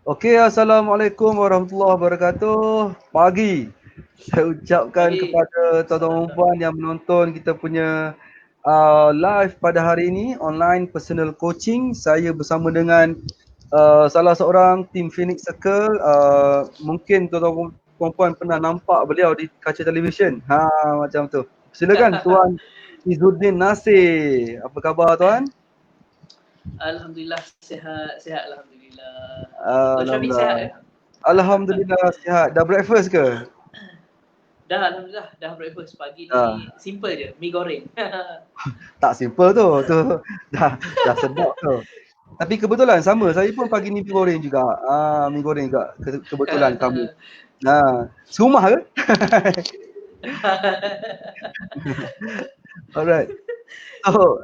Okey, Assalamualaikum warahmatullahi wabarakatuh. Pagi. Saya ucapkan Pagi. kepada tuan-tuan dan Salam. puan yang menonton kita punya live pada hari ini, online personal coaching. Saya bersama dengan salah seorang tim Phoenix Circle. Mungkin tuan-tuan dan puan pernah nampak beliau di kaca televisyen. Macam tu. Silakan Tuan Izzuddin Nasir. Apa khabar tuan? Alhamdulillah sihat, sihat alhamdulillah. Tuan Syafiq sihat Alhamdulillah. eh? Alhamdulillah sihat. Dah breakfast ke? Dah alhamdulillah dah breakfast pagi ni Dah. simple je, mi goreng. Tak simple tu dah sedap tu. Tapi kebetulan sama, saya pun pagi ni mi goreng juga. Mi goreng juga kebetulan kami. Serumah ke? Alright. So,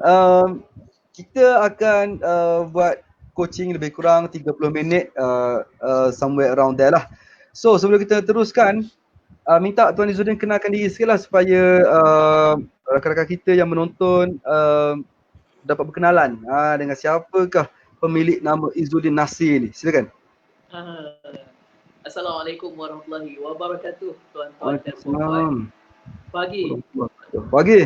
kita akan buat coaching lebih kurang 30 minit, somewhere around there lah. So, sebelum kita teruskan, minta Tuan Izzuddin kenalkan diri sikit lah supaya rakan-rakan kita yang menonton dapat berkenalan dengan siapakah pemilik nama Izzuddin Nasir ni. Silakan. Assalamualaikum warahmatullahi wabarakatuh tuan-tuan dan puan-puan. Waalaikumsalam. Pagi. Pagi.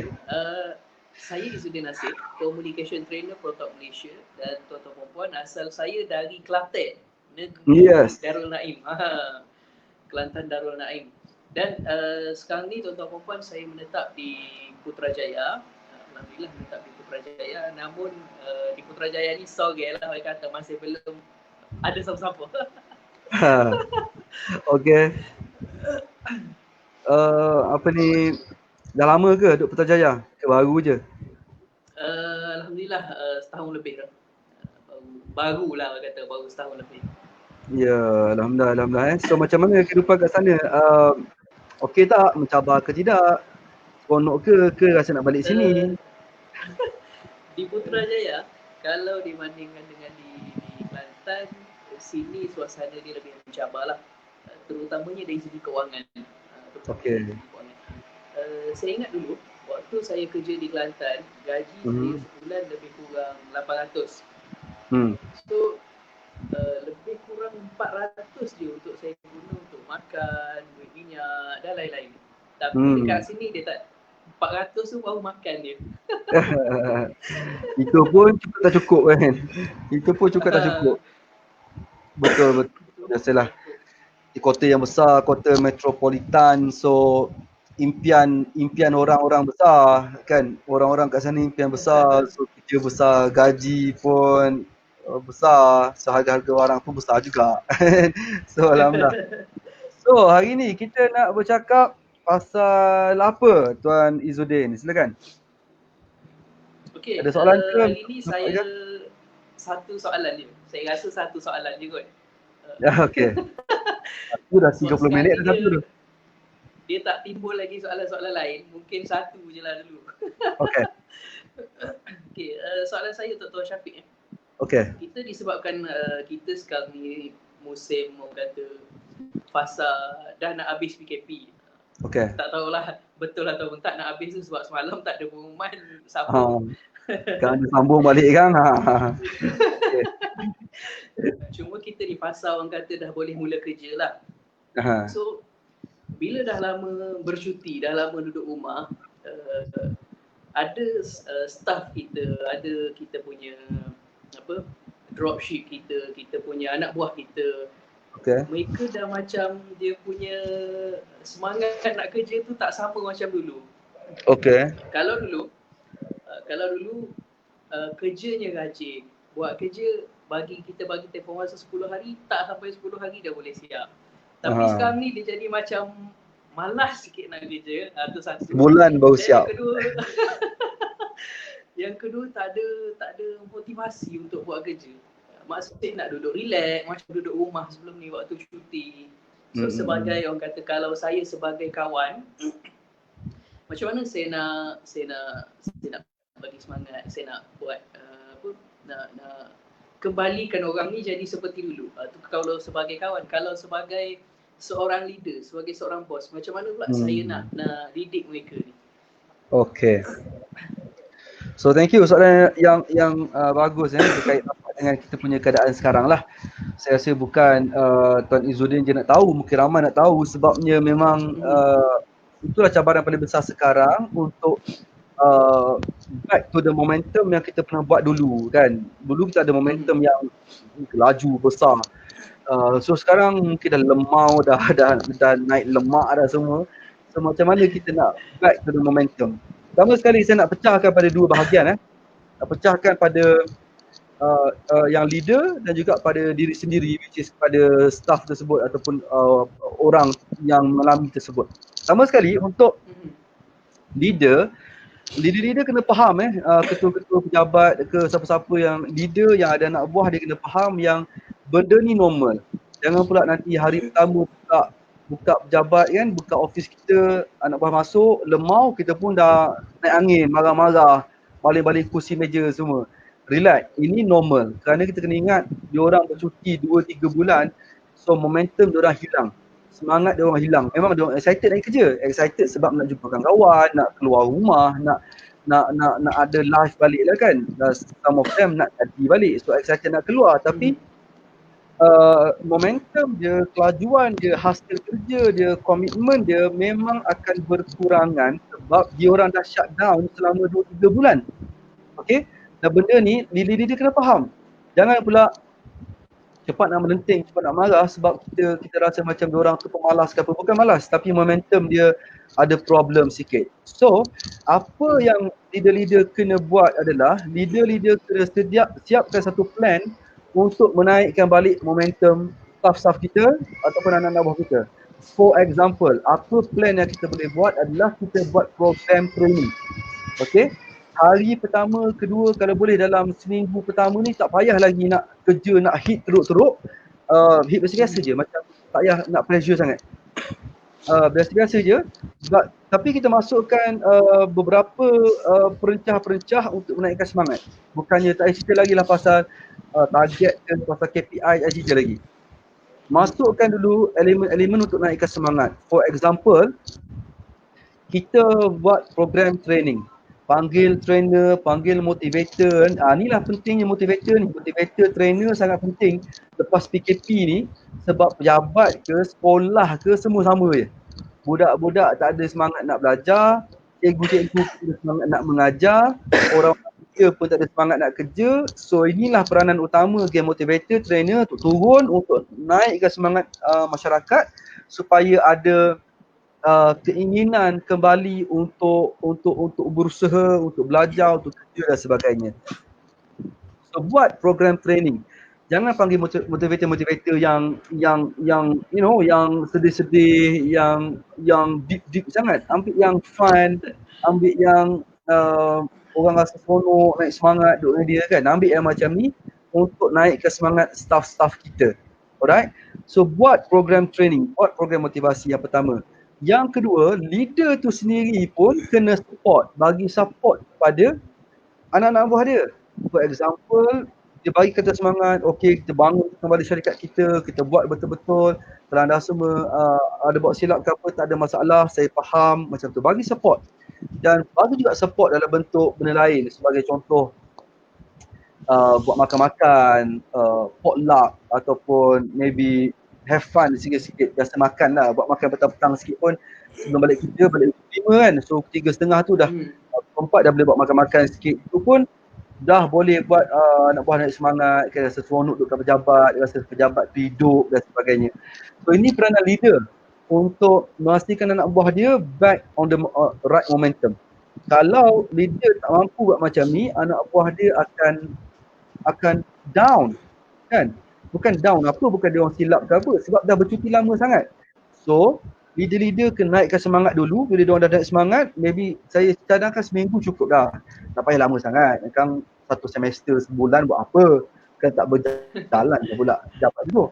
Saya Izzuddin Nasir, Communication Trainer Protop Malaysia, dan tuan-tuan dan puan, asal saya dari Kelantan, negeri Yes. Darul Naim. Kelantan Darul Naim. Dan sekarang ni tuan-tuan dan puan, saya menetap di Putrajaya. Alhamdulillah menetap di Putrajaya. Namun di Putrajaya ni sorry lah, orang kata masih belum ada siapa-siapa. Okay. Apa ni, dah lama ke duduk Putrajaya? Ke baru je? Alhamdulillah setahun lebih dah. Barulah orang kata, baru setahun lebih. Ya, Alhamdulillah. So macam mana kehidupan kat sana? Okey tak? Mencabar ke tidak? Seronok ke rasa nak balik sini? Di Putrajaya, kalau dibandingkan dengan di Kelantan, sini suasana dia lebih mencabar lah. Terutamanya dari segi kewangan. Okey. Saya ingat dulu, waktu saya kerja di Kelantan, gaji saya sebulan lebih kurang 800. So, lebih kurang 400 je untuk saya guna untuk makan, duit minyak dan lain-lain. Tapi dekat sini dia tak, 400 tu baru makan dia. Itu pun cukup tak cukup kan? Itu pun cukup tak cukup. Betul. Biasalah. Di kota yang besar, kota metropolitan, so impian orang-orang besar kan. Orang-orang kat sana impian besar, so kerja besar, gaji pun besar, so harga-harga barang pun besar juga. So alhamdulillah. So hari ni kita nak bercakap pasal apa Tuan Izzuddin? Silakan. Okey, Ada soalan ke? hari ni saya satu soalan je. Saya rasa satu soalan je kot. Okey. Aku dah 30 minit dah satu tu. Dia tak timbul lagi soalan-soalan lain. Mungkin satu je lah dulu. Okey. Okey, soalan saya untuk Tuan Syafiq. Okey. Kita disebabkan kita sekarang ni musim orang kata fasa dah nak habis PKP. Okey. Tak tahulah betul ataupun tak nak habis tu sebab semalam tak ada pengumuman sambung. Kan disambung balik kan. Okay. Cuma kita di fasa orang kata dah boleh mula kerja lah. So bila dah lama bercuti, dah lama duduk rumah, ada staff kita, ada kita punya apa, dropship kita punya anak buah kita. Okay. Mereka dah macam dia punya semangat nak kerja tu tak sama macam dulu. Okay. Kalau dulu kerjanya rajin, buat kerja bagi tempoh masa 10 hari, tak sampai 10 hari dah boleh siap. Tapi sekarang ni dia jadi macam malas sikit nak kerja, tu satu. Bulan baru siap. Yang kedua tak ada motivasi untuk buat kerja. Maksudnya nak duduk relax, macam duduk rumah sebelum ni waktu cuti. So sebagai orang kata, kalau saya sebagai kawan, macam mana saya nak bagi semangat, saya nak buat nak kembalikan orang ni jadi seperti dulu. Tu kalau sebagai kawan. Kalau sebagai seorang leader, sebagai seorang bos, macam mana pula saya nak didik mereka ni? Okay. So thank you soalan yang bagus berkait dengan kita punya keadaan sekarang lah. Saya rasa bukan Tuan Izzuddin je nak tahu, mungkin ramai nak tahu sebabnya memang itulah cabaran paling besar sekarang untuk back to the momentum yang kita pernah buat dulu kan. Dulu kita ada momentum yang laju besar. So sekarang mungkin dah lemau, dah naik lemak dah semua. So macam mana kita nak back to the momentum? Pertama sekali saya nak pecahkan pada dua bahagian nak pecahkan pada yang leader dan juga pada diri sendiri, which is pada staff tersebut ataupun orang yang mengalami tersebut. Pertama sekali untuk leader kena faham ketua-ketua pejabat ke siapa-siapa yang leader yang ada anak buah, dia kena faham yang benda ni normal. Jangan pula nanti hari pertama buka pejabat kan, buka office kita, anak buah masuk, lemau, kita pun dah naik angin, marah-marah, balik-balik kursi meja semua. Relax, ini normal. Kerana kita kena ingat, diorang bercuti 2-3 bulan, so momentum diorang hilang. Semangat diorang hilang. Memang diorang excited nak kerja. Excited sebab nak jumpa kawan, nak keluar rumah, nak ada live balik lah kan. Some of them nak jadi balik. So excited nak keluar. Tapi momentum dia, kelajuan dia, hasil kerja dia, komitmen dia memang akan berkurangan sebab diorang dah shut down selama 2-3 bulan. Okay? Dan benda ni, leader kena faham. Jangan pula cepat nak melenting, cepat nak marah sebab kita rasa macam diorang tu pemalas ke apa. Bukan malas, tapi momentum dia ada problem sikit. So, apa yang leader-leader kena buat adalah leader kena siapkan satu plan untuk menaikkan balik momentum staff-staff kita ataupun anak-anak buah kita. For example, apa plan yang kita boleh buat adalah kita buat program training. Okay? Hari pertama, kedua, kalau boleh dalam seminggu pertama ni tak payah lagi nak kerja, nak hit teruk-teruk. Hit biasa-biasa je, macam tak payah nak pressure sangat. Biasa-biasa je. Tapi kita masukkan beberapa perencah-perencah untuk menaikkan semangat. Bukannya tak cerita lagi lah pasal target ke, pasal KPI, tak cerita lagi. Masukkan dulu elemen-elemen untuk naikkan semangat. For example, kita buat program training. Panggil trainer, panggil motivator. Inilah pentingnya motivator ni. Motivator, trainer sangat penting lepas PKP ni sebab pejabat ke, sekolah ke, semua sama je. Budak-budak tak ada semangat nak belajar, cikgu-cikgu tak ada semangat nak mengajar, orang kerja pun tak ada semangat nak kerja. So inilah peranan utama game motivator, trainer untuk turun, untuk naikkan semangat masyarakat supaya ada keinginan kembali untuk berusaha, untuk belajar, untuk kerja dan sebagainya. So buat program training. Jangan panggil motivator yang you know, yang sedih-sedih, yang deep sangat. Ambil yang fun, ambil yang orang rasa seronok, naik semangat duk dengan dia kan. Ambil yang macam ni untuk naikkan semangat staff-staff kita. Alright? So buat program training, buat program motivasi yang pertama. Yang kedua, leader tu sendiri pun kena bagi support kepada anak-anak buah dia. For example, dia bagi kata semangat, okey kita bangun kembali syarikat kita buat betul-betul, kalau anda semua ada buat silap ke apa, tak ada masalah, saya faham, macam tu. Bagi support. Dan bagi juga support dalam bentuk benda lain, sebagai contoh buat makan-makan, potluck ataupun maybe have fun sikit-sikit, biasa makan lah, buat makan petang-petang sikit pun sebelum balik kerja, balik 5 kan, so 3:30 tu dah 4 dah boleh buat makan-makan sikit, tu pun dah boleh buat anak buah naik semangat, kan, rasa seronok duduk pejabat, rasa pejabat tu hidup dan sebagainya. So ini peranan leader untuk memastikan anak buah dia back on the right momentum. Kalau leader tak mampu buat macam ni, anak buah dia akan down kan. Bukan down apa, bukan dia orang silap ke apa, sebab dah bercuti lama sangat. So, leader-leader kena naikkan semangat dulu. Bila dia orang dah naik semangat, maybe saya cadangkan seminggu cukup dah. Tak payah lama sangat. Kan 1 semester, sebulan buat apa? Kan tak berjalan je pula dapat dulu.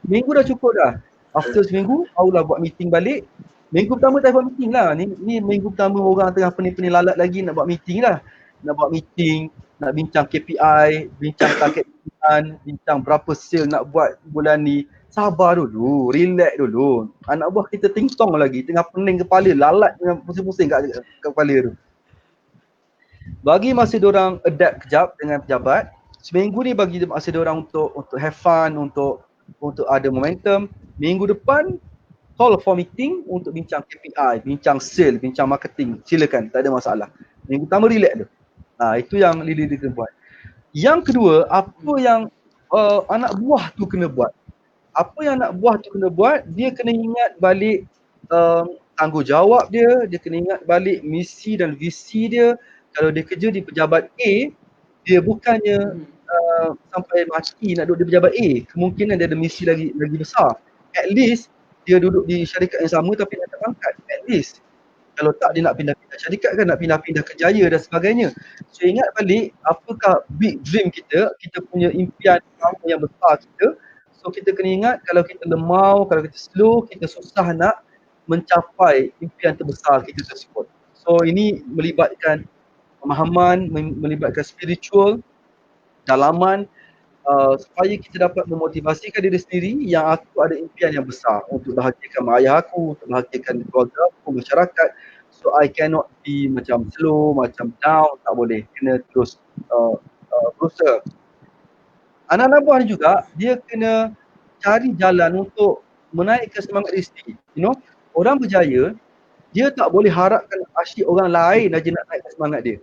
Minggu dah cukup dah. After seminggu, barulah buat meeting balik. Minggu pertama tak buat meeting lah. Ni minggu pertama orang tengah pening-pening lalat lagi nak buat meeting lah. Nak buat meeting, nak bincang KPI, bincang target bulan, bincang berapa sale nak buat bulan ni. Sabar dulu, relax dulu. Anak buah kita tingtong lagi, tengah pening kepala, lalat dengan pusing-pusing kat kepala tu. Bagi masa diorang adapt kejap dengan pejabat, seminggu ni bagi masa diorang untuk have fun, untuk ada momentum. Minggu depan call for meeting untuk bincang KPI, bincang sale, bincang marketing. Silakan, tak ada masalah. Minggu pertama relax tu. Itu yang leader kena buat. Yang kedua, apa yang anak buah tu kena buat? Apa yang anak buah tu kena buat, dia kena ingat balik tanggungjawab dia, dia kena ingat balik misi dan visi dia. Kalau dia kerja di pejabat A, dia bukannya sampai mati nak duduk di pejabat A. Kemungkinan dia ada misi lagi besar. At least dia duduk di syarikat yang sama tapi nak pangkat. At least. Kalau tak dia nak pindah-pindah syarikat kan, nak pindah-pindah kerjaya dan sebagainya. So ingat balik apakah big dream kita punya impian yang besar kita. So kita kena ingat kalau kita lemau, kalau kita slow, kita susah nak mencapai impian terbesar kita tersebut. So ini melibatkan pemahaman, melibatkan spiritual, dalaman, supaya kita dapat memotivasikan diri sendiri yang aku ada impian yang besar untuk bahagiakan mak ayah aku, untuk bahagiakan keluarga aku, masyarakat. So I cannot be macam slow, macam down, tak boleh. Kena terus berusaha. Anak-anak buah ni juga, dia kena cari jalan untuk menaikkan semangat diri sendiri. You know, orang berjaya, dia tak boleh harapkan asyik orang lain aja nak naikkan semangat dia.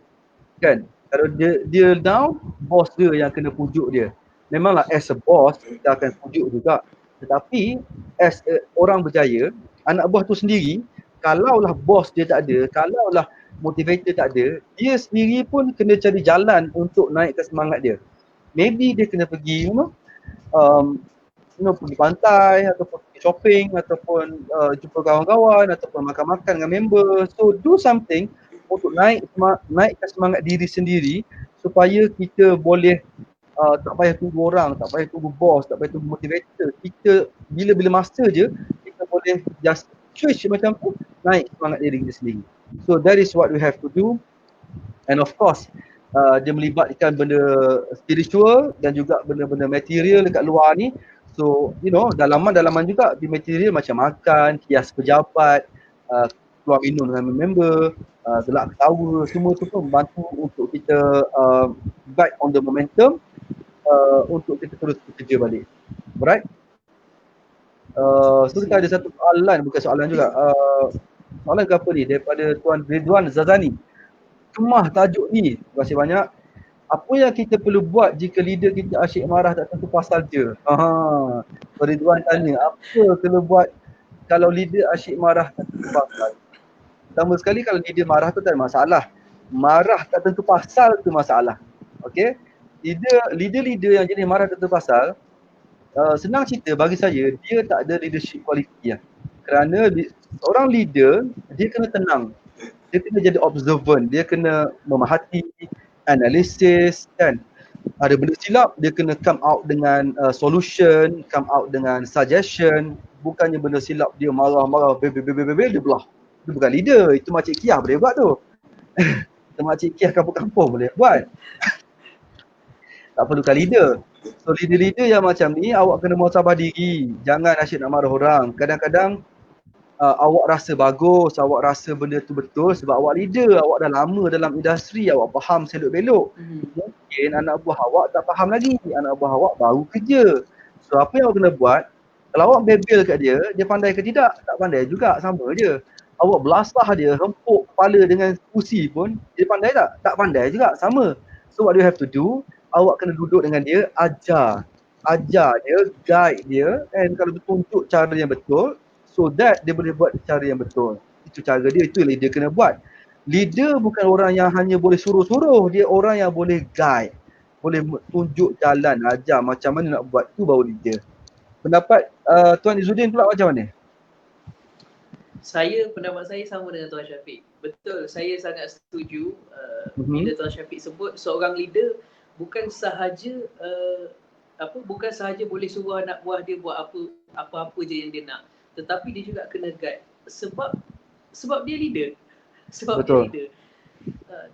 Kan? Kalau dia down, bos dia yang kena pujuk dia. Memanglah as a boss, kita akan pujuk juga. Tetapi as orang berjaya, anak buah tu sendiri, kalaulah bos dia tak ada, kalaulah motivator tak ada, dia sendiri pun kena cari jalan untuk naikkan semangat dia. Maybe dia kena pergi, pergi pantai, ataupun pergi shopping, ataupun jumpa kawan-kawan, ataupun makan-makan dengan member. So do something untuk naikkan semangat diri sendiri supaya kita boleh tak payah tunggu orang, tak payah tunggu bos, tak payah tunggu motivator. Kita bila-bila masa je kita boleh just switch macam tu, naik semangat diri kita sendiri. So that is what we have to do. And of course dia melibatkan benda spiritual dan juga benda-benda material dekat luar ni. So you know, dalaman juga di material macam makan, hias pejabat, keluar minum dengan member, gelak ketawa, semua tu pun membantu untuk kita back on the momentum untuk kita terus bekerja balik. Alright? So kita ada satu soalan, bukan soalan juga. Soalan ke apa ni? Daripada Tuan Ridwan Zazani. Kemah tajuk ni. Terima kasih banyak. Apa yang kita perlu buat jika leader kita asyik marah tak tentu pasal je? Ridwan tanya, apa perlu buat kalau leader asyik marah tak tentu pasal? Pertama sekali, kalau leader marah tu tak ada masalah. Marah tak tentu pasal tu masalah. Okay? Leader yang jenis marah tak tentu pasal, senang cerita bagi saya, dia tak ada leadership quality lah. Kerana seorang leader, dia kena tenang. Dia kena jadi observant, dia kena memahati, analisis kan. Ada benda silap, dia kena come out dengan solution, come out dengan suggestion. Bukannya benda silap dia marah-marah, bebel, dia belah. Itu bukan leader, itu Makcik Kiah boleh buat tu. Itu Makcik Kiah kampung-kampung boleh buat. Tak perlukan leader. So leader-leader yang macam ni, awak kena muhasabah diri. Jangan asyik nak marah orang. Kadang-kadang awak rasa bagus, awak rasa benda tu betul sebab awak leader, awak dah lama dalam industri, awak faham selok-belok. Mungkin anak buah awak tak faham lagi, anak buah awak baru kerja. So apa yang awak kena buat, kalau awak bebel kat dia, dia pandai ke tidak? Tak pandai juga, sama je. Awak belasah dia, hempuk kepala dengan kursi pun, dia pandai tak? Tak pandai juga, sama. So what you have to do, awak kena duduk dengan dia, ajar dia, guide dia, and kalau tunjuk cara yang betul, so that dia boleh buat cara yang betul. Itu cara dia, itu yang dia kena buat. Leader bukan orang yang hanya boleh suruh-suruh, dia orang yang boleh guide, boleh tunjuk jalan, ajar macam mana nak buat, tu baru leader. Pendapat Tuan Izzuddin pula macam mana? Pendapat saya sama dengan Tuan Syafiq. Betul, saya sangat setuju bila Tuan Syafiq sebut seorang leader bukan sahaja bukan sahaja boleh suruh anak buah dia buat apa-apa je yang dia nak, tetapi dia juga kena guide sebab dia leader. Betul. Dia leader.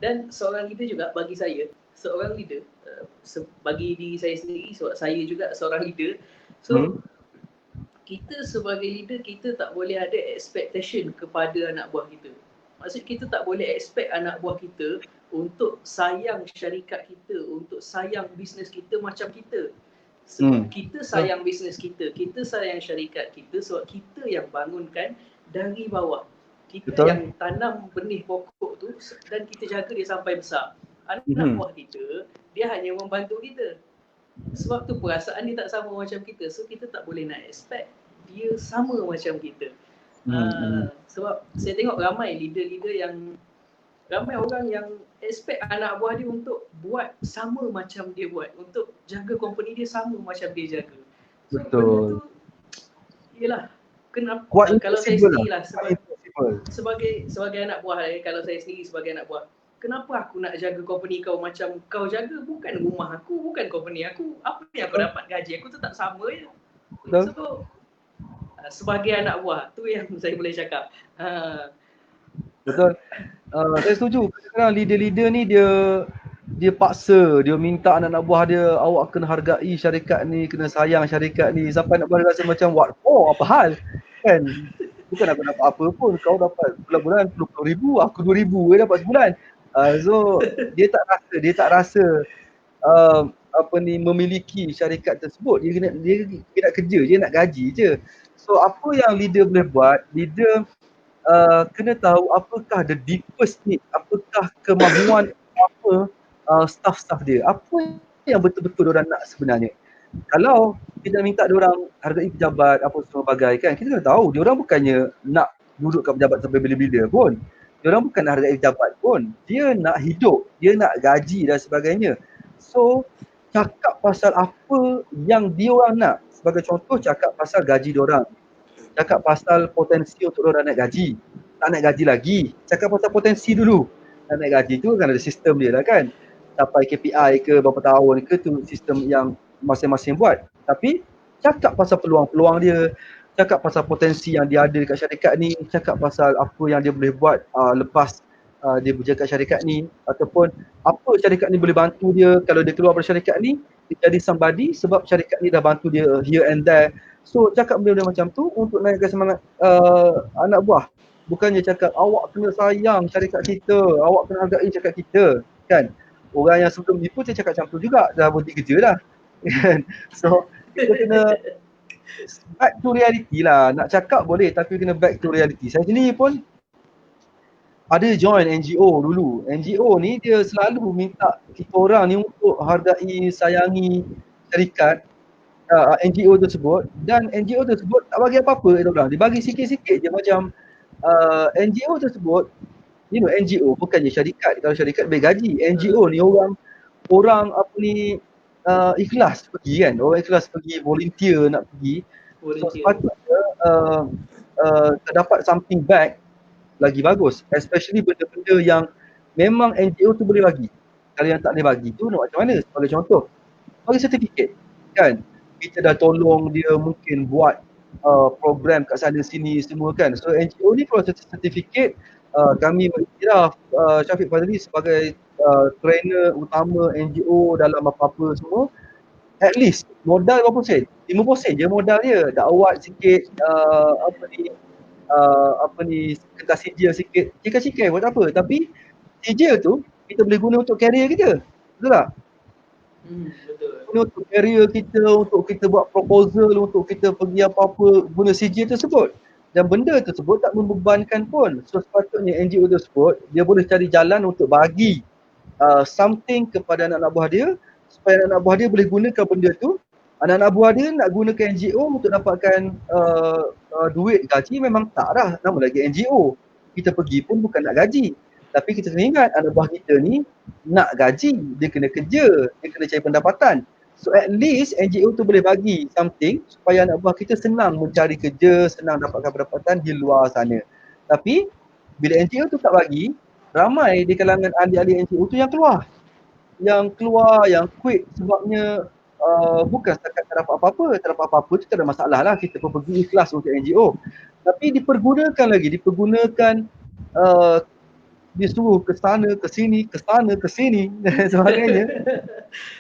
Dan seorang leader juga bagi saya, seorang leader bagi diri saya sendiri, sebab saya juga seorang leader. So kita sebagai leader, kita tak boleh ada expectation kepada anak buah kita. Maksud kita tak boleh expect anak buah kita untuk sayang syarikat kita, untuk sayang bisnes kita macam kita. Sebab kita sayang bisnes kita sayang syarikat kita, sebab kita yang bangunkan dari bawah. Kita yang tanam benih pokok tu dan kita jaga dia sampai besar. Anak buah kita, dia hanya membantu kita. Sebab tu perasaan dia tak sama macam kita. So kita tak boleh nak expect dia sama macam kita. Sebab saya tengok ramai leader-leader yang, ramai orang yang expect anak buah dia untuk buat sama macam dia buat, untuk jaga company dia sama macam dia jaga. So, betul. Benda tu, yelah, kenapa, kalau saya sendiri lah, sebagai anak buah, kalau saya sendiri sebagai anak buah, kenapa aku nak jaga company kau macam kau jaga? Bukan rumah aku, bukan company aku. Apa yang aku dapat gaji aku tetap sama je. So, sebagai anak buah, tu yang saya boleh cakap. Betul. Saya setuju. Kadang-kadang leader-leader ni dia paksa, dia minta anak-anak buah dia, awak kena hargai syarikat ni, kena sayang syarikat ni, sampai anak buah dia rasa macam what for, apa hal? Kan? Bukan aku dapat apa pun, kau dapat bulan-bulan 20,000, aku 2,000 je dapat sebulan. So dia tak rasa memiliki syarikat tersebut. Dia nak kerja je, nak gaji je. So apa yang leader boleh buat, leader kena tahu apakah the deepest need, apakah kemahuan apa staff-staff dia, apa yang betul-betul diorang nak sebenarnya. Kalau kita minta diorang hargai pejabat apa semua bagai kan, kita kena tahu diorang bukannya nak duduk kat pejabat sampai bila-bila pun. Diorang bukan nak hargai pejabat pun, dia nak hidup, dia nak gaji dan sebagainya. So cakap pasal apa yang diorang nak. Sebagai contoh, cakap pasal gaji diorang, cakap pasal potensi untuk diorang naik gaji. Tak naik gaji lagi, cakap pasal potensi dulu. Nak naik gaji tu kan ada sistem dia lah kan, capai KPI ke berapa tahun ke, tu sistem yang masing-masing buat. Tapi cakap pasal peluang-peluang dia, cakap pasal potensi yang dia ada dekat syarikat ni, cakap pasal apa yang dia boleh buat lepas dia berjaga kat syarikat ni, ataupun apa syarikat ni boleh bantu dia kalau dia keluar dari syarikat ni, dia jadi somebody sebab syarikat ni dah bantu dia here and there. So cakap benda-benda macam tu untuk naikkan semangat anak buah. Bukannya cakap awak kena sayang syarikat kita, awak kena hargai syarikat kita, kan? Orang yang sebelum ni pun dia cakap macam tu juga, dah berhenti kerja dah. So kita kena back to reality lah. Nak cakap boleh tapi kena back to reality. Saya sendiri pun ada join NGO dulu. NGO ni dia selalu minta kita orang ni untuk hargai, sayangi syarikat NGO tersebut, dan NGO tersebut tak bagi apa-apa dia orang. Dia bagi sikit-sikit je macam NGO tersebut, you know, NGO bukannya syarikat. Kalau syarikat bagi gaji, NGO ni orang apa ni ikhlas pergi kan, orang ikhlas pergi volunteer nak pergi. So sepatutnya terdapat something back lagi bagus, especially benda-benda yang memang NGO tu boleh bagi. Kalau yang tak boleh bagi tu nak macam mana? Sebagai contoh, bagi sertifikat kan, kita dah tolong dia mungkin buat program kat sana sini semua kan. So NGO ni kalau sertifikat, kami beriktiraf Syafiq Fazli sebagai trainer utama NGO dalam apa-apa semua. At least modal berapa sen? 50% je modal dia. Dakwat sikit, kertas sijil sikit, cikal-cikal buat apa. Tapi sijil tu kita boleh guna untuk career kita. Betul tak? Betul. Guna untuk career kita, untuk kita buat proposal, untuk kita pergi apa-apa, guna sijil tersebut. Dan benda tersebut tak membebankan pun. So sepatutnya NGO tersebut, dia boleh cari jalan untuk bagi something kepada anak-anak buah dia, supaya anak-anak buah dia boleh gunakan benda tu. Anak-anak buah dia nak gunakan NGO untuk dapatkan duit gaji, memang tak dah, nama lagi NGO. Kita pergi pun bukan nak gaji. Tapi kita kena ingat anak buah kita ni nak gaji, dia kena kerja, dia kena cari pendapatan. So at least NGO tu boleh bagi something supaya anak buah kita senang mencari kerja, senang dapatkan pendapatan di luar sana. Tapi bila NGO tu tak bagi, ramai di kalangan ahli-ahli NGO tu yang keluar, yang quit sebabnya bukan setakat tak dapat apa-apa tu tak ada masalah lah, kita pun pergi ikhlas untuk NGO. Tapi dipergunakan disuruh ke sana, ke sini dan sebagainya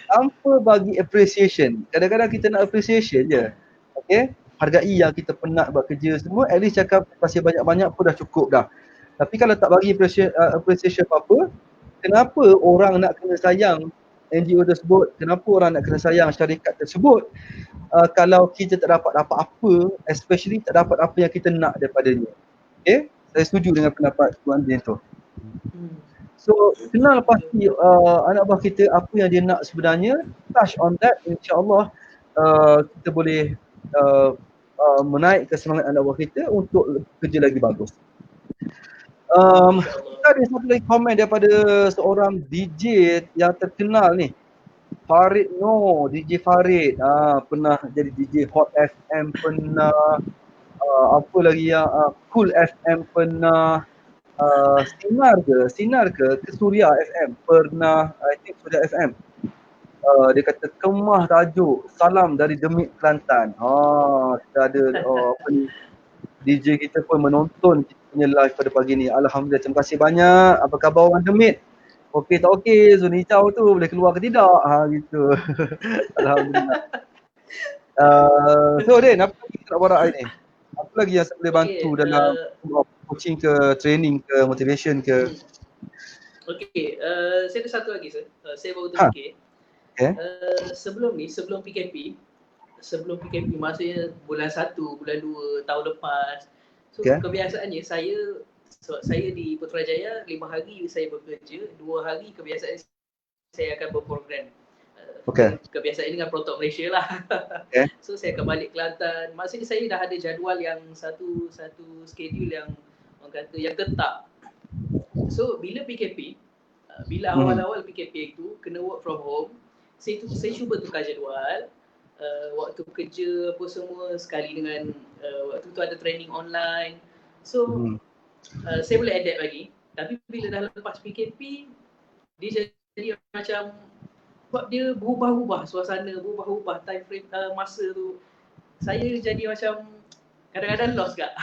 tanpa bagi appreciation. Kadang-kadang kita nak appreciation je, okay? Hargai yang kita penat buat kerja semua, at least cakap terima kasih banyak-banyak pun dah cukup dah. Tapi kalau tak bagi appreciation apa-apa, kenapa orang nak kena sayang NGO tersebut, kenapa orang nak kena sayang syarikat tersebut kalau kita tak dapat apa-apa, especially tak dapat apa yang kita nak daripadanya. Okay, saya setuju dengan pendapat Tuan Din tu. So kenal pasti anak buah kita apa yang dia nak sebenarnya, touch on that, insyaAllah kita boleh menaikkan semangat anak buah kita untuk kerja lagi bagus. Kita ada satu lagi komen daripada seorang DJ yang terkenal ni, Farid Noor, DJ Farid. Pernah jadi DJ Hot FM, pernah apa lagi yang Cool FM pernah, Sinar ke Suria FM pernah, I think Suria FM. Dia kata kemah tajuk salam dari Demit Kelantan. Kita ada apa ni, DJ kita pun menonton kita punya live pada pagi ni. Alhamdulillah, terima kasih banyak. Apa khabar orang Demit? Okey tak okey, zona hijau tu boleh keluar ke tidak? Gitu. Alhamdulillah. So Din, apa lagi kita nak borak hari ni? Apa lagi yang saya boleh bantu dalam coaching ke, training ke, motivation ke? Saya ada satu lagi saya baru terfikir. Sebelum PKP, maksudnya bulan 1, bulan 2 tahun lepas. So kebiasaannya saya di Putrajaya 5 hari saya bekerja, 2 hari kebiasaan saya akan berprogram. Kebiasaan ini dengan Protok Malaysia lah. So saya akan balik Kelantan. Maksudnya saya dah ada jadual yang satu schedule yang orang kata yang tetap. So bila PKP, bila awal-awal PKP itu kena work from home, saya cuba tukar jadual. Waktu kerja apa semua sekali dengan waktu tu ada training online. So saya boleh adapt lagi. Tapi bila dah lepas PKP, dia jadi macam sebab dia berubah-ubah suasana, berubah-ubah time frame masa tu. Saya jadi macam kadang-kadang lost gak.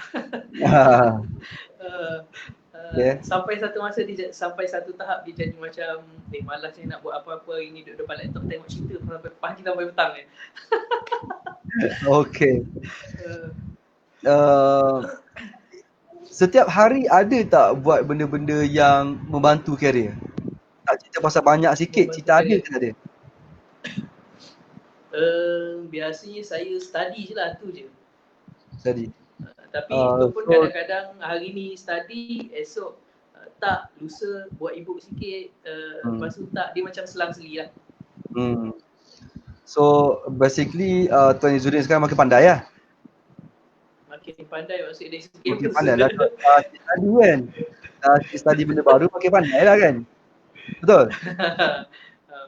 Sampai satu masa sampai satu tahap dia jadi macam malas ni nak buat apa-apa hari ni, duduk depan laptop tengok cerita sampai pagi sampai petang ni. Setiap hari ada tak buat benda-benda yang membantu karier? Tak cerita pasal banyak sikit, cerita ada ke tak ada? Biasanya saya study je lah, tu je. Study. Tapi itu pun kadang-kadang hari ni study, esok tak, lusa buat e-book sikit, lepas tu tak, dia macam selang-seli lah. So basically Tuan Izzuddin sekarang makin pandai lah. Makin pandai maksud dari segi makin pandai lah study kan. Study benda baru makin pandai lah kan. Betul?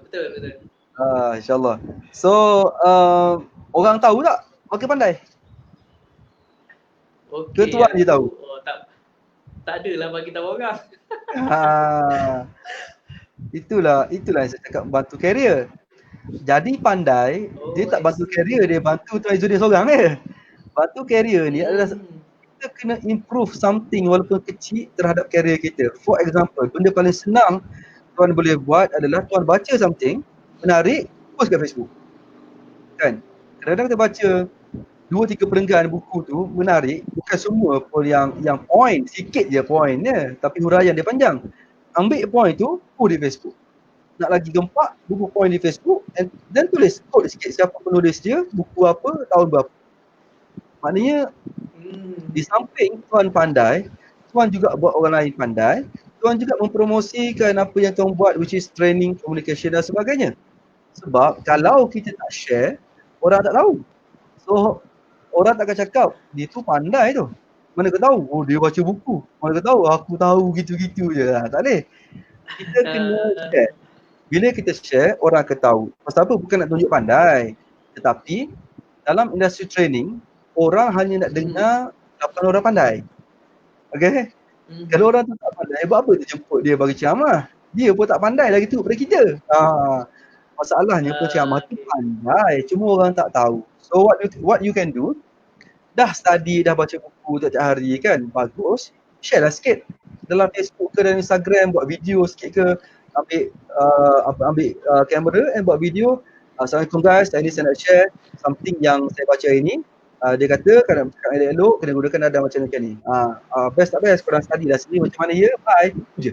Betul. InsyaAllah. So orang tahu tak makin pandai? Ke tuan je tahu? Tak adalah bagi tahu orang. Itulah yang saya cakap bantu karier. Jadi pandai, dia tak bantu karier, dia bantu Tuan Izzuddin seorang je. Bantu karier ni adalah kita kena improve something walaupun kecil terhadap karier kita. For example, benda paling senang tuan boleh buat adalah tuan baca something menarik, post kat Facebook. Kan? Kadang-kadang kita baca 2-3 perenggan buku tu menarik, bukan semua pun yang point, sikit je pointnya, tapi huraian dia panjang. Ambil point tu, post di Facebook. Nak lagi gempak, buku point di Facebook dan tulis quote sikit siapa penulis dia, buku apa, tahun berapa. Maknanya di samping tuan pandai, tuan juga buat orang lain pandai, tuan juga mempromosikan apa yang tuan buat, which is training, communication dan sebagainya. Sebab kalau kita tak share, orang tak tahu. So orang tak akan cakap, dia tu pandai tu. Mana kau tahu? Oh dia baca buku. Mana kau tahu? Aku tahu gitu-gitu je lah. Tak boleh. Kita kena share. Bila kita share, orang akan tahu. Pasal apa? Bukan nak tunjuk pandai. Tetapi dalam industri training, orang hanya nak dengar 8 orang pandai. Okay? Kalau orang tu tak pandai, buat apa dia jemput dia bagi ceramah? Dia pun tak pandai lagi tu daripada kita. Masalahnya penceramah tu pandai, cuma orang tak tahu. So what you can do, dah study, dah baca buku tiap hari kan, bagus, share lah sikit dalam Facebook ke, dalam Instagram, buat video sikit ke, ambil kamera and buat video. Assalamualaikum guys, hari ni saya nak share something yang saya baca hari ni. Dia kata kalau cakap elok kena gunakan nada macam ni. Best tak best, korang study lah sini macam mana ya, bye. Tu je.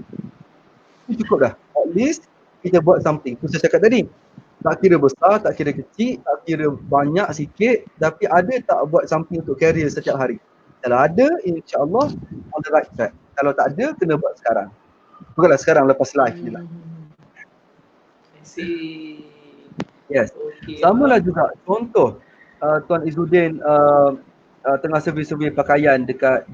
Itu cukup dah. At least kita buat something. Tu saya cakap tadi. Tak kira besar, tak kira kecil, tak kira banyak sikit, tapi ada tak buat something untuk career setiap hari. Kalau ada, insya-Allah on the right track. Kalau tak ada, kena buat sekarang. Bukanlah sekarang, lepas live je lah. I see. Yes. Okay, Samalah juga contoh Tuan Izzuddin tengah survey pakaian dekat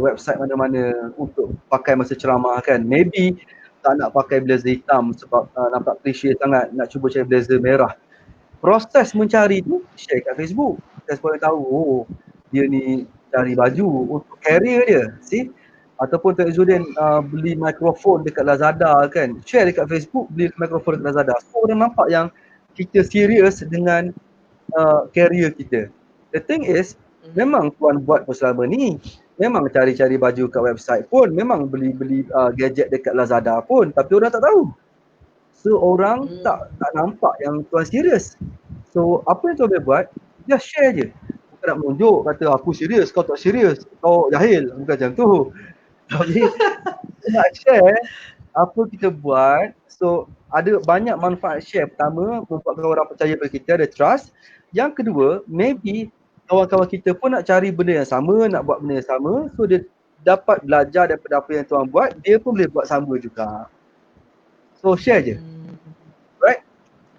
website mana-mana untuk pakai masa ceramah kan. Maybe tak nak pakai blazer hitam sebab nampak klise sangat, nak cuba cari blazer merah. Proses mencari tu share kat Facebook. Kita supaya tahu, oh dia ni cari baju untuk career dia. See? Ataupun Tuan Izzuddin beli mikrofon dekat Lazada kan. Share dekat Facebook, beli mikrofon dekat Lazada. So orang nampak yang kita serius dengan career kita. The thing is, memang tuan buat pun selama ni. Memang cari-cari baju kat website pun, memang beli-beli gadget dekat Lazada pun, tapi orang tak tahu. So orang tak nampak yang tuan serius. So apa yang tuan boleh buat, just share je. Bukan nak menunjuk kata aku serius, kau tak serius, kau jahil, bukan macam tu. Jadi nak share apa kita buat. So ada banyak manfaat share. Pertama, membuatkan orang percaya pada kita, ada trust. Yang kedua, maybe kawan-kawan kita pun nak cari benda yang sama, nak buat benda yang sama. So dia dapat belajar daripada apa yang tuan buat, dia pun boleh buat sama juga. So share je. Right?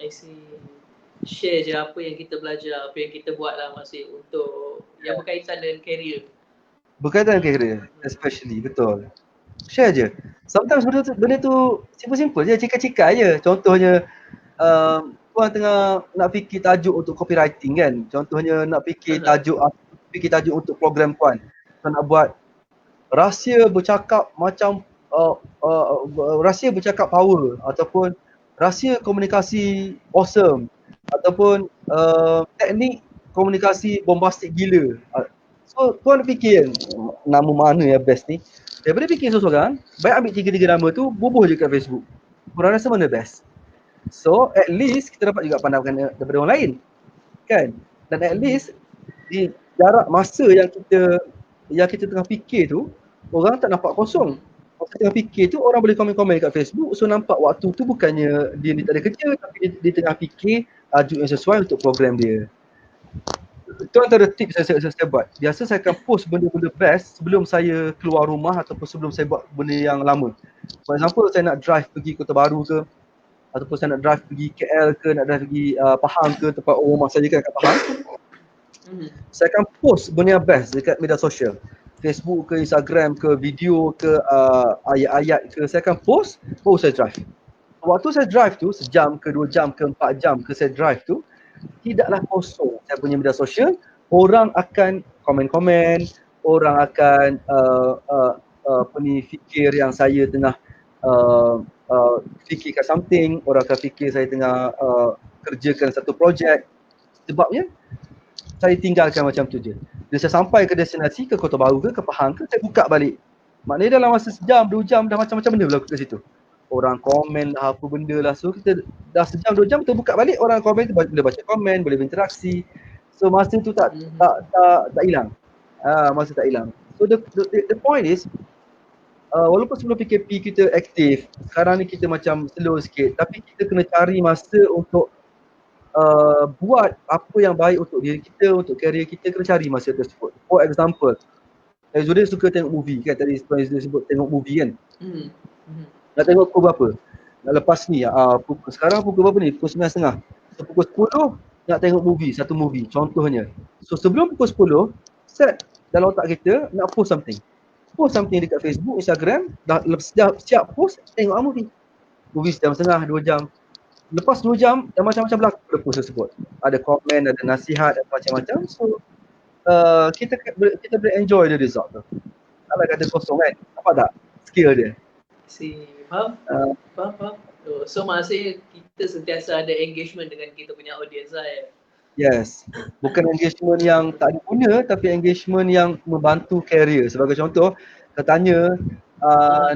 I see. Share je apa yang kita belajar, apa yang kita buat lah masih untuk yang berkaitan dengan career. Berkaitan dengan career, especially, betul. Share je. Sometimes benda tu simple-simple je, cakap-cakap je. Contohnya, tuan tengah nak fikir tajuk untuk copywriting kan. Contohnya nak fikir tajuk untuk program tuan. Tuan nak buat rahsia bercakap macam rahsia bercakap power, ataupun rahsia komunikasi awesome, ataupun teknik komunikasi bombastik gila. So tuan fikir nama mana yang best ni. Daripada fikir seorang, baik ambil 3 nama tu, bubuh je kat Facebook. Korang rasa mana best? So at least kita dapat juga pandangan daripada orang lain. Kan? Dan at least di jarak masa yang kita tengah fikir tu, orang tak nampak kosong. Masa tengah fikir tu, orang boleh komen-komen kat Facebook. So nampak waktu tu bukannya dia ni tak ada kerja, tapi dia tengah fikir tajuk yang sesuai untuk program dia. Itu antara tips yang saya buat. Biasa saya akan post benda-benda best sebelum saya keluar rumah ataupun sebelum saya buat benda yang lama. For example, saya nak drive pergi Kota Baru ke, ataupun saya nak drive pergi KL ke, nak drive pergi Pahang ke, tempat rumah saya kan kat Pahang. Saya akan post benda yang best dekat media sosial. Facebook ke, Instagram ke, video ke, ayat-ayat ke, saya akan post, baru saya drive. Waktu saya drive tu, sejam ke 2 jam ke 4 jam ke saya drive tu, tidaklah kosong saya punya media sosial. Orang akan komen-komen, orang akan fikir yang saya tengah fikirkan something, orang akan fikir saya tengah kerjakan satu projek. Sebabnya saya tinggalkan macam tu je. Bila saya sampai ke destinasi, ke Kota Baru ke Pahang ke, saya buka balik. Maknanya dalam masa sejam, 2 jam dah macam-macam benda berlaku kat situ. Orang komen lah, apa benda lah. So kita dah sejam, 2 jam kita buka balik, orang komen tu boleh baca komen, boleh berinteraksi. So masa tu tak hilang. Masa tak hilang. So the point is, walaupun sebelum PKP kita aktif, sekarang ni kita macam slow sikit, tapi kita kena cari masa untuk buat apa yang baik untuk diri kita, untuk career kita, kena cari masa tersebut. For example, Izzuddin suka tengok movie kan, tadi Izzuddin sebut tengok movie kan. Nak tengok pukul berapa? Nak lepas ni, sekarang pukul berapa ni? Pukul 9.30. So pukul 10 nak tengok movie, satu movie contohnya. So sebelum pukul 10, set dalam otak kita nak post something. Post something dekat Facebook, Instagram, dah siap post, tengok movie. Movie sejam setengah, 2 jam. Lepas 2 jam, dah macam-macam berlaku pada post tersebut. Ada komen, ada nasihat, ada macam-macam. So kita boleh enjoy the result tu. Taklah kata kosong kan, nampak tak skill dia. Faham? Faham. So maksudnya kita sentiasa ada engagement dengan kita punya audience lah ya? Yes. Bukan engagement yang tak ada guna, tapi engagement yang membantu career. Sebagai contoh, katanya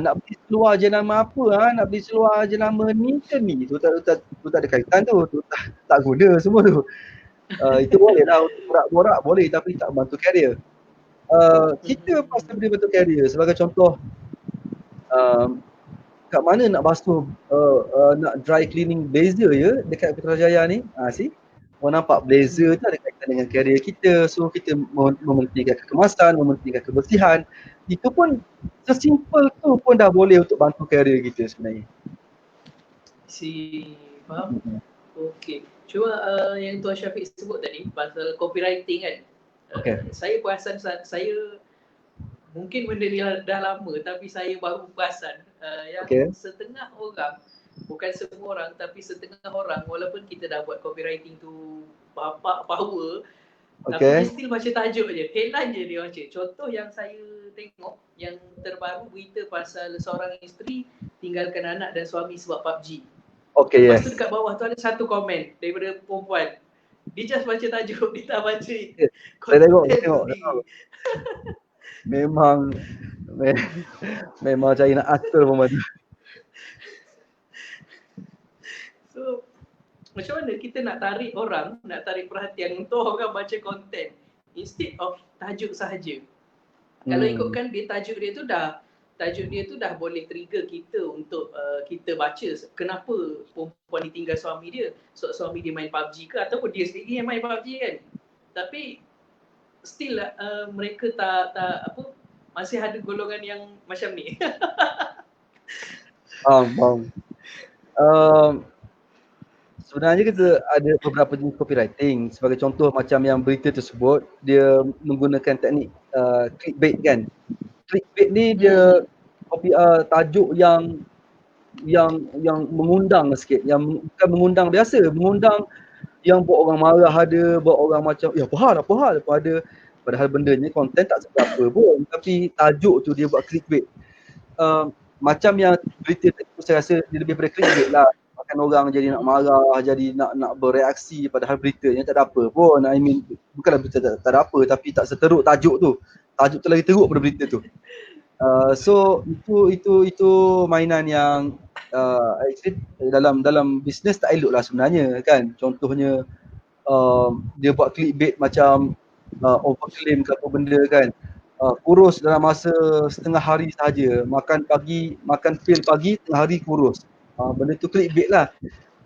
nak beli seluar jenama apa, nak beli seluar jenama ni ke ni, tu tak ada kaitan tu tak guna semua tu. Itu boleh lah untuk borak-borak boleh, tapi tak membantu career. Kita pasti boleh bantu career. Sebagai contoh, kat mana nak basuh nak dry cleaning blazer je dekat Putrajaya ni. Orang nampak blazer tu ada kaitan dengan career kita. So kita mementingkan kekemasan, mementingkan kebersihan. Itu pun sesimpel tu pun dah boleh untuk bantu career kita sebenarnya. Faham? Okey. Cuma yang Tuan Syafiq sebut tadi pasal copywriting kan. Saya perasan saya mungkin benda ni dah lama tapi saya baru perasan yang setengah orang, bukan semua orang tapi setengah orang, walaupun kita dah buat copywriting tu bapak power, tapi dia still baca tajuk je, headline je dia baca. Contoh yang saya tengok yang terbaru, berita pasal seorang isteri tinggalkan anak dan suami sebab PUBG. Lepas tu dekat bawah tu ada satu komen daripada perempuan, dia just baca tajuk, dia tak baca saya tengok. Memang cari nak atur perempuan tu. So macam mana kita nak tarik orang, nak tarik perhatian untuk orang baca konten instead of tajuk sahaja. Kalau ikutkan dia tajuk dia tu dah boleh trigger kita untuk kita baca kenapa perempuan ditinggal suami dia. Suami dia main PUBG ke ataupun dia sendiri yang main PUBG kan. Tapi still mereka tak masih ada golongan yang macam ni. Sebenarnya kita ada beberapa jenis copywriting. Sebagai contoh macam yang berita tersebut, dia menggunakan teknik clickbait kan. Clickbait ni dia tajuk yang mengundang sikit, yang bukan mengundang biasa, mengundang yang buat orang marah ada, buat orang macam apa hal ada, padahal benda ni konten tak seberapa pun, tapi tajuk tu dia buat clickbait. Macam yang berita tu saya rasa dia lebih pada clickbait lah. Makan orang jadi nak marah, jadi nak bereaksi, padahal beritanya tak ada apa pun. Bukanlah berita tak ada apa, tapi tak seteruk tajuk tu. Tajuk tu lagi teruk pada berita tu. So itu mainan yang actually dalam bisnes tak elok lah sebenarnya kan. Contohnya dia buat clickbait macam overclaim ke apa benda kan. Kurus dalam masa setengah hari sahaja. Makan pil pagi, tengah hari kurus. Benda tu clickbait lah.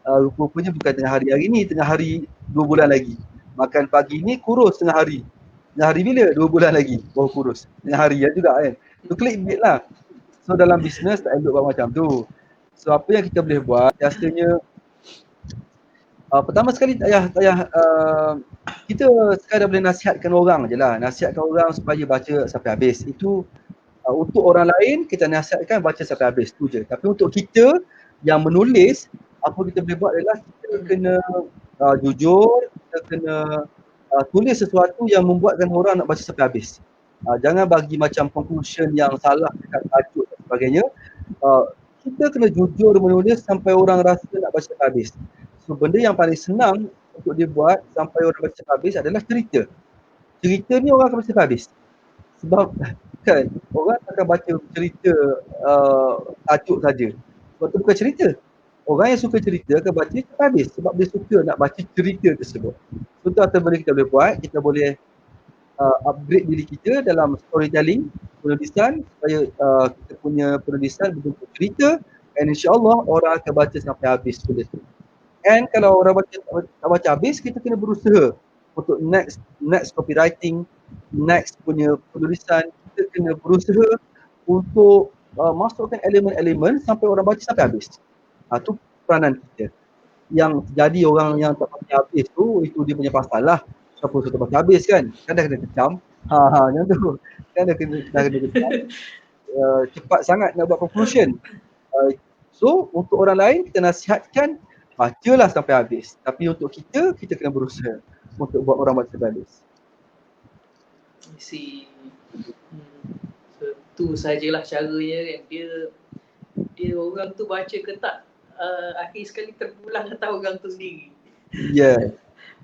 Rupanya bukan tengah hari ni, tengah hari 2 bulan lagi. Makan pagi ni kurus tengah hari. Tengah hari bila? 2 bulan lagi baru kurus. Tengah hari juga kan. Itu clickbait lah. So dalam bisnes tak elok buat macam tu. So apa yang kita boleh buat, biasanya pertama sekali tak payah kita sekadar boleh nasihatkan orang je lah. Nasihatkan orang supaya baca sampai habis. Itu untuk orang lain kita nasihatkan baca sampai habis tu je. Tapi untuk kita yang menulis, apa kita boleh buat adalah kita kena jujur, kita kena tulis sesuatu yang membuatkan orang nak baca sampai habis. Jangan bagi macam conclusion yang salah dekat tajuk dan sebagainya. Kita kena jujur menulis sampai orang rasa nak baca sampai habis. So benda yang paling senang untuk dia buat sampai orang baca sampai habis adalah cerita. Cerita ni orang akan baca sampai habis. Sebab kan orang akan baca cerita tajuk saja. Sebab tu bukan cerita. Orang yang suka cerita akan baca sampai habis sebab dia suka nak baca cerita tersebut. So tu antara benda kita boleh buat. Kita boleh upgrade diri kita dalam storytelling, penulisan, supaya kita punya penulisan berbentuk cerita, and insyaAllah orang akan baca sampai habis tulis tu. And kalau orang tak baca habis, kita kena berusaha untuk next copywriting, next punya penulisan, kita kena berusaha untuk masukkan elemen-elemen sampai orang baca sampai habis. Tu peranan kita. Yang jadi orang yang tak baca habis tu, itu dia punya pasal lah. Siapa suka baca habis kan? Kan dah kena kecam. Macam tu. Kan dah kena kecam. Cepat sangat nak buat conclusion. So untuk orang lain kita nasihatkan bacalah sampai habis. Tapi untuk kita kena berusaha untuk buat orang baca sampai habis. Tu sajalah caranya kan. Dia orang tu baca ke tak, akhir sekali terpulang atas orang tu sendiri. Yeah.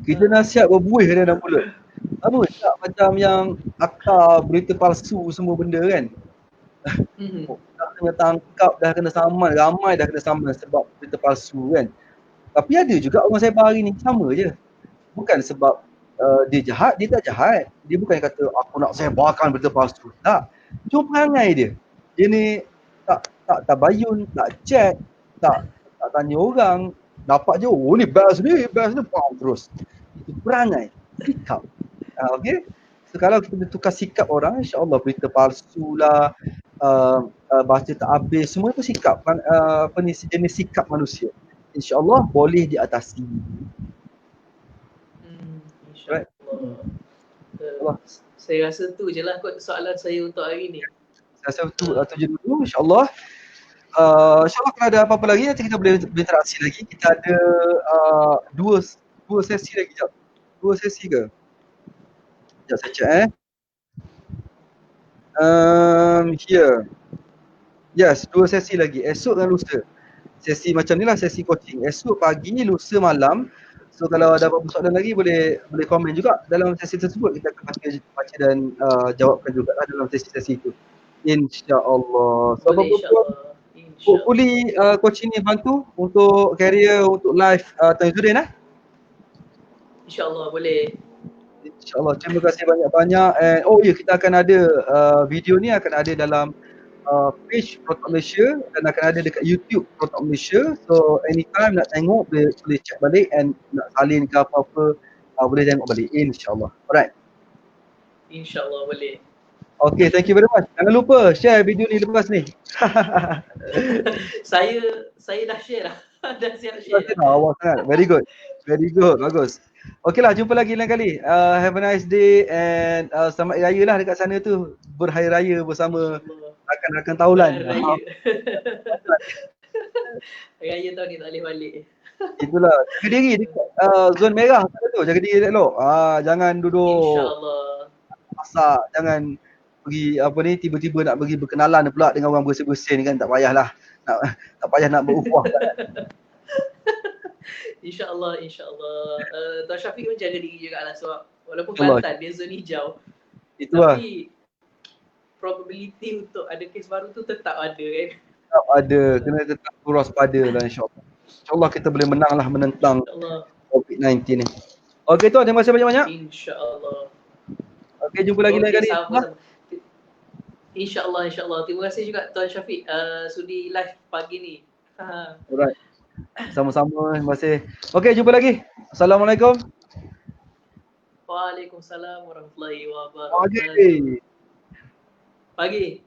Kita nasihat berbuih dalam mulut. Sama tak macam yang akar berita palsu semua benda kan. Dah kena tangkap, dah kena saman, ramai dah kena saman sebab berita palsu kan. Tapi ada juga orang sebar hari ni sama je. Bukan sebab dia jahat, dia tak jahat. Dia bukan kata aku nak sebarkan berita palsu. Tak. Cuma perangai dia. Dia ni tak tabayun, tak check, tak tanya orang, dapat je, oh ni best ni, bam terus. Itu perangai, sikap. Okay. So kalau kita tukar sikap orang, insya-Allah berita palsu lah, baca tak habis, semua itu sikap, apa ni, jenis sikap manusia. InsyaAllah boleh diatasi. InsyaAllah. Saya rasa tu je lah kot soalan saya untuk hari ni. Saya rasa tu je dulu, insyaAllah. InsyaAllah kalau ada apa-apa lagi, nanti kita boleh berinteraksi lagi. Kita ada dua sesi lagi, jap. 2 sesi ke? Sekejap saya check here. Yes, 2 sesi lagi. Esok dan lusa. Sesi macam ni lah, sesi coaching. Esok pagi, lusa malam. So kalau ada apa-apa soalan lagi boleh komen juga dalam sesi tersebut. Kita akan baca dan jawabkan juga lah dalam sesi-sesi itu. InsyaAllah. So apa-apa hopefully coaching ni bantu untuk career, untuk life Tuan Izzuddin InsyaAllah boleh. InsyaAllah. Terima kasih banyak-banyak. And kita akan ada video ni akan ada dalam page Proton Malaysia dan akan ada dekat YouTube Proton Malaysia. So anytime nak tengok boleh check balik, and nak salin ke apa-apa boleh tengok balik, insyaAllah. Alright. InsyaAllah boleh. Okay, thank you very much. Jangan lupa share video ni lepas ni. Saya dah share dah. Dah siap share. Awak sangat. Very good. Bagus. Okey lah, jumpa lagi lain kali. Have a nice day and selamat raya lah dekat sana tu. Berhari raya bersama rakan-rakan taulan. Raya tahun ni tak boleh balik. Itulah. Jaga diri dekat zon merah tu. Jaga diri elok. Jangan duduk. InsyaAllah. Masak. Jangan pergi tiba-tiba nak pergi berkenalan pula dengan orang bersih-bersih ni kan, tak payahlah. Tak payah nak berupah. InsyaAllah. Tuan Syafiq pun jaga diri juga lah, sebab walaupun Kelantan dia zon hijau, tapi probability untuk ada kes baru tu tetap ada kan. Tetap ada, kena tetap waspada lah insyaAllah. InsyaAllah kita boleh menentang COVID-19 ni. Okey tuan, terima kasih banyak-banyak. InsyaAllah. Okey, jumpa lagi lain kali. InsyaAllah. Terima kasih juga Tuan Syafiq sudi live pagi ni. Alright. Sama-sama, terima kasih. Okey, jumpa lagi. Assalamualaikum. Waalaikumsalam warahmatullahi wabarakatuh. Pagi.